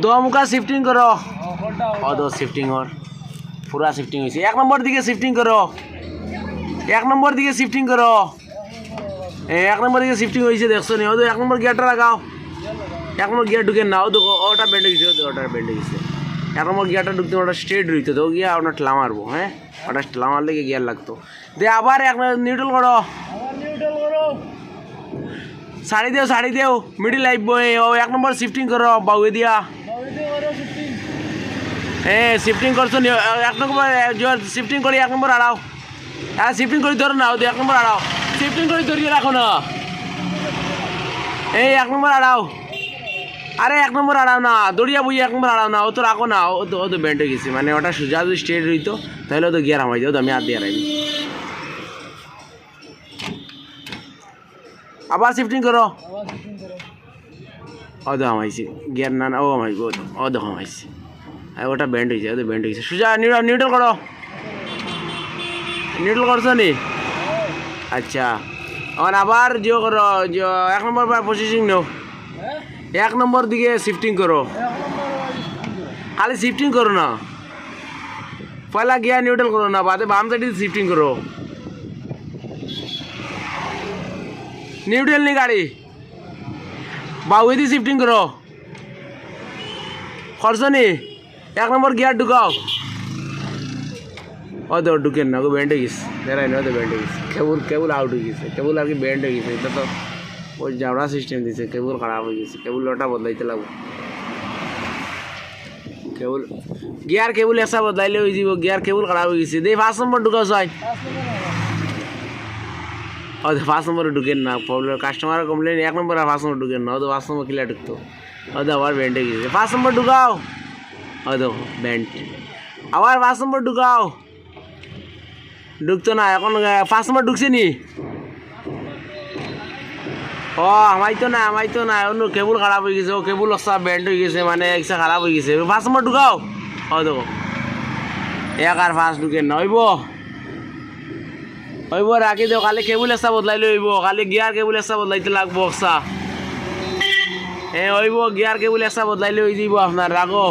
দমকা শিফটিং করো অদ শিফটিং ওর পুরা শিফটিং হয়েছে 1 নম্বর দিকে শিফটিং করো 1 নম্বর দিকে শিফটিং করো 1 নম্বর দিকে শিফটিং হয়েছে দেখছো নি ওদের 1 নম্বর গিয়ারটা লাগাও 1 নম্বর গিয়ার ঢুকে নাও দেখো ওটা বেন্ডে গেছে ওটা বেন্ডে গেছে 1 নম্বর গিয়ারটা ঢুকতে ওটা স্ট্রেট রইতো তো গিয়া ওটা ঠেলা মারবো হ্যাঁ ওটা ঠেলা মারলে গিয়ার লাগতো দে আবার 1 নিউট্রাল করো সাড়ি দেও মিডিল লাইফ বই 1 নম্বর শিফটিং করো বাউয়ে দিয়া শিফটিং করছো 1 নম্বর শিফটিং করি 1 নম্বর আড়াও হ্যাঁ শিফটিং করে ধরো না 1 নম্বর আড়াও শিফটিং করে ধরিয়ে রাখো না 1 নম্বর আড়াও আরে 1 নম্বর আড়াও না দড়িয়া বই 1 নম্বর আড়াও না ও তো রাখো না ও তো বেন্ড হয়ে গেছে মানে ওটা সোজা যদি স্ট্রেট রইতো তাহলে ও তো গিয়ার হামাই যাও আমি হাত দিয়ে রাখি আবার শিফটিং করো ও তো হামাইছি গিয়ার না ও হামাইব ও তো হামাইছি ওটা বেন্ড হয়েছে ওদের বেন্ড হয়েছে সোজা নিউট্রাল করো নিউট্রাল করছো নি আচ্ছা और আবার জিও করো 1 নম্বর पर পজিশন নাও 1 নম্বর দিকে শিফটিং করো খালি শিফটিং করো না পয়লা গিয়ার নিউট্রাল করো না বাদে বাম সাইডে শিফটিং করো নিউট্রাল নি গাড়ি বাউয়ে দিয়ে শিফটিং করো করছো নি 1 নম্বর গিয়ার ঢুকাও ও তো ঢুকেন না ও বেন্ড হয়ে গেছে দেখাই না তো বেন্ড হয়ে গেছে কেবল আউট হয়ে গেছে কেবল আর কি বেন্ড হয়ে গেছে এটা তো ওই জাবড়া সিস্টেম দিছে কেবল খারাপ হয়ে গেছে কেবল ওটা বদলাইতে লাগবো কেবল গিয়ার কেবল এসা বদলাইলে হয়ে যাব গিয়ার কেবল খারাপ হয়ে গেছে দে 5 নম্বর ঢুকাও চাই ও 5 নম্বর ঢুকেন না প্রবলেম কাস্টমার কমপ্লেন 1 নম্বর আর 5 নম্বর ঢুকেন না ও তো 5 নম্বর ক্লিয়ার ঢুকতো ও তো আবার বেন্ড হয়ে গেছে 5 নম্বর ঢুকাও ও দেখো বেন্ড আবার 5 নম্বর ঢুকাও ঢুকতো না এখন 5 নম্বর ঢুকছে নি ও আমাইতো না অন্য কেবল খারাপ হয়ে গেছে ও কেবল সব বেন্ড হয়ে গেছে মানে একটা খারাপ হয়ে গেছে 5 নম্বর ঢুকাও ও দেখো 1 আর 5 ঢুকেন না হইব রাখি দেও খালি কেবল একটা বদলাইলে হইব খালি গিয়ার কেবল একটা বদলাইতে লাগবো হইব গিয়ার কেবল একটা বদলাইলে হয়ে যাব আপনার রাখো